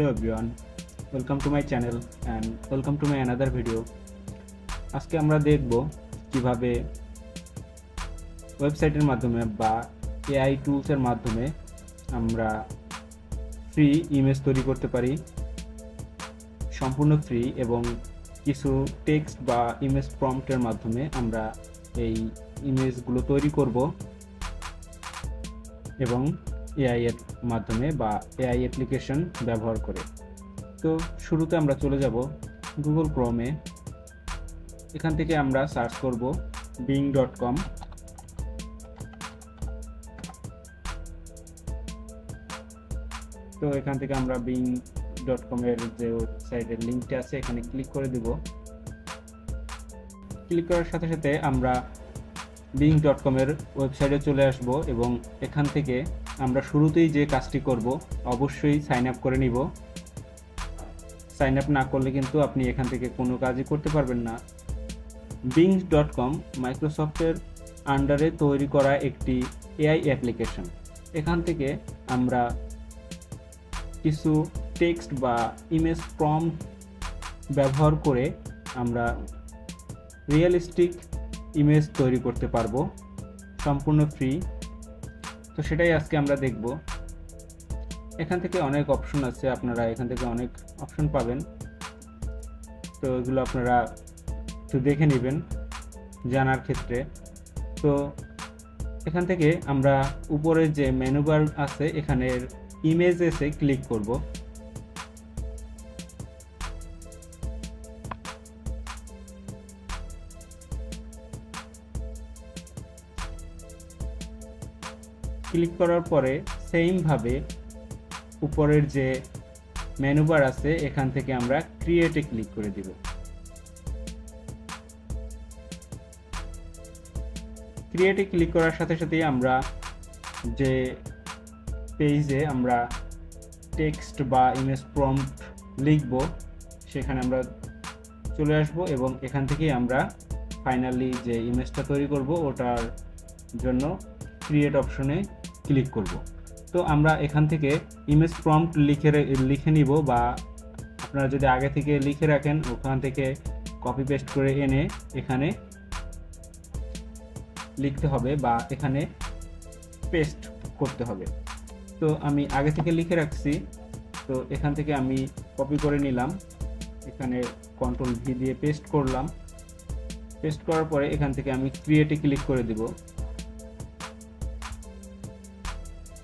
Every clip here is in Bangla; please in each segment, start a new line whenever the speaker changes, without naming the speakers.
Hello everyone, welcome to my channel and welcome to my another video. আজকে আমরা দেখব কিভাবে ওয়েবসাইটের মাধ্যমে বা এআই টুলসের মাধ্যমে আমরা ফ্রি ইমেজ তৈরি করতে পারি, সম্পূর্ণ ফ্রি, এবং কিছু টেক্সট বা ইমেজ প্রম্পটের মাধ্যমে আমরা এই ইমেজগুলো তৈরি করব এবং এআই এর মাধ্যমে বা এআই অ্যাপ্লিকেশন ব্যবহার করে। তো শুরুতে আমরা চলে যাব গুগল ক্রোমে। এখান থেকে আমরা সার্চ করব bing.com। তো এখান থেকে আমরা bing.com এর যে ওয়েবসাইটের লিঙ্কটা আছে এখানে ক্লিক করে দেব। ক্লিক করার সাথে সাথে আমরা bing.com এর ওয়েবসাইটে চলে আসব এবং এখান থেকে আমরা শুরুতেই যে কাজটি করব, অবশ্যই সাইন আপ করে নিব। সাইন আপ না করলে কিন্তু আপনি এখান থেকে কোনো কাজই করতে পারবেন না। bing.com মাইক্রোসফটের আন্ডারে তৈরি করা একটি এআই অ্যাপ্লিকেশন। এখান থেকে আমরা কিছু টেক্সট বা ইমেজ প্রম্পট ব্যবহার করে আমরা রিয়েলিস্টিক ইমেজ তৈরি করতে পারবো, সম্পূর্ণ ফ্রি। তো সেটাই আজকে আমরা দেখব। এখান থেকে অনেক অপশন আছে, আপনারা এখান থেকে অনেক অপশন পাবেন। তো এগুলো আপনারা একটু দেখে নেবেন জানার ক্ষেত্রে। তো এখান থেকে আমরা উপরে যে মেনু বার আছে এখানের ইমেজেসে ক্লিক করব। ক্লিক করার পরে সেম ভাবে উপরের যে মেনু বার আছে এখান থেকে আমরা ক্রিয়েটে ক্লিক করে দিব। ক্রিয়েটে ক্লিক করার সাথে সাথেই আমরা যে পেজে আমরা টেক্সট বা ইমেজ প্রম্পট লিখব সেখানে আমরা চলে আসব এবং এখান থেকেই আমরা ফাইনালি যে ইমেজটা তৈরি করব ওটার জন্য ক্রিয়েট অপশনে ক্লিক করব। তো আমরা এখান থেকে ইমেজ প্রম্পট লিখে নিব, বা আপনারা যদি আগে থেকে লিখে রাখেন ওখান থেকে কপি পেস্ট করে এনে এখানে লিখতে হবে বা এখানে পেস্ট করতে হবে। তো আমি আগে থেকে লিখে রাখছি, তো এখান থেকে আমি কপি করে নিলাম, এখানে কন্ট্রোল ভি দিয়ে পেস্ট করলাম। পেস্ট করার পরে এখান থেকে আমি ক্রিয়েটে ক্লিক করে দিব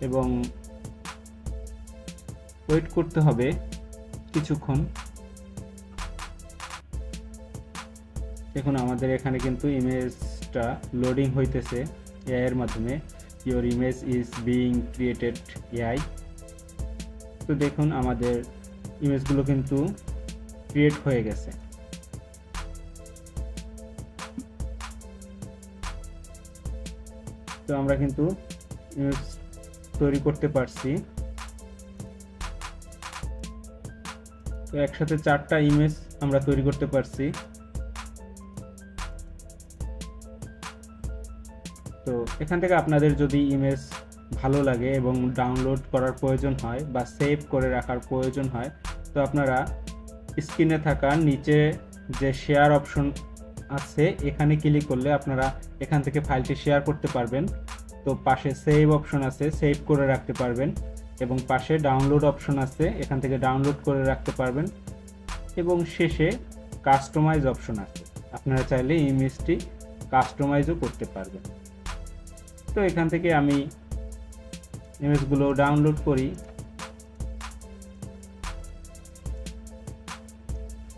এবং ওয়েট করতে হবে কিছুক্ষণ। দেখুন আমাদের এখানে কিন্তু ইমেজটা লোডিং হইতেছে এআই এর মাধ্যমে। Your image is being created AI. তো দেখুন আমাদের ইমেজগুলো কিন্তু ক্রিয়েট হয়ে গেছে। তো আমরা কিন্তু ইমেজ তৈরি করতে পারছি। তো একসাথে 4টা ইমেজ আমরা তৈরি করতে পারছি। তো এখান থেকে আপনাদের যদি ইমেজ ভালো লাগে এবং ডাউনলোড করার প্রয়োজন হয় বা সেভ করে রাখার প্রয়োজন হয়, তো আপনারা স্ক্রিনে থাকা নিচে যে শেয়ার অপশন আছে এখানে ক্লিক করলে আপনারা এখান থেকে ফাইলটি শেয়ার করতে পারবেন। তো পাশে সেভ অপশন আছে, সেভ করে রাখতে পারবেন, এবং পাশে ডাউনলোড অপশন আছে, এখান থেকে ডাউনলোড করে রাখতে পারবেন, এবং শেষে কাস্টমাইজ অপশন আছে, আপনারা চাইলে ইমেজটি কাস্টমাইজও করতে পারবেন। তো এখান থেকে আমি ইমেজগুলো ডাউনলোড করি।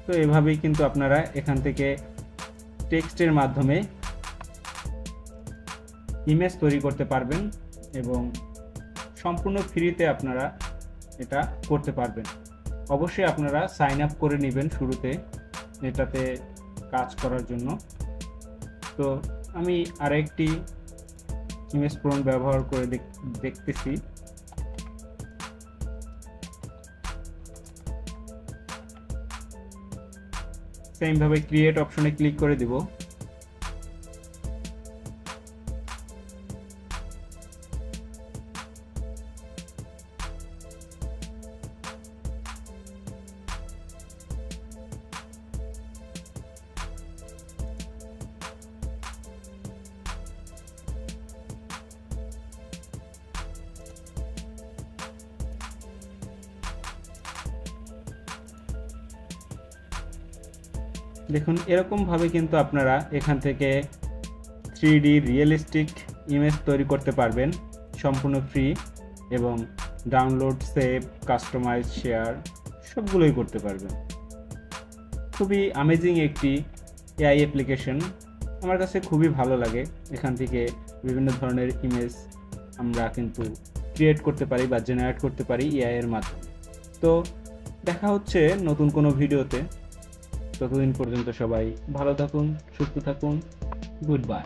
তো এভাবেই কিন্তু আপনারা এখান থেকে টেক্সটের মাধ্যমে ইমেজ তৈরি করতে পারবেন এবং সম্পূর্ণ ফ্রিতে আপনারা এটা করতে পারবেন। অবশ্যই আপনারা সাইন আপ করে নেবেন শুরুতে এটাতে কাজ করার জন্য। তো আমি আরেকটি ইমেজ প্রম্পট ব্যবহার করে দেখতেছি। সেম ভাবে ক্রিয়েট অপশনে ক্লিক করে দিব। দেখুন এরকমভাবে কিন্তু আপনারা এখান থেকে 3D রিয়েলিস্টিক ইমেজ তৈরি করতে পারবেন সম্পূর্ণ ফ্রি, এবং ডাউনলোড, সেভ, কাস্টমাইজ, শেয়ার সবগুলোই করতে পারবেন। খুবই অ্যামেজিং একটি এআই অ্যাপ্লিকেশন, আমার কাছে খুবই ভালো লাগে। এখান থেকে বিভিন্ন ধরনের ইমেজ আমরা কিন্তু ক্রিয়েট করতে পারি বা জেনারেট করতে পারি এআই এর মাধ্যমে। তো দেখা হচ্ছে নতুন কোনো ভিডিওতে, ততদিন পর্যন্ত সবাই ভালো থাকুন, সুস্থ থাকুন, গুড বাই।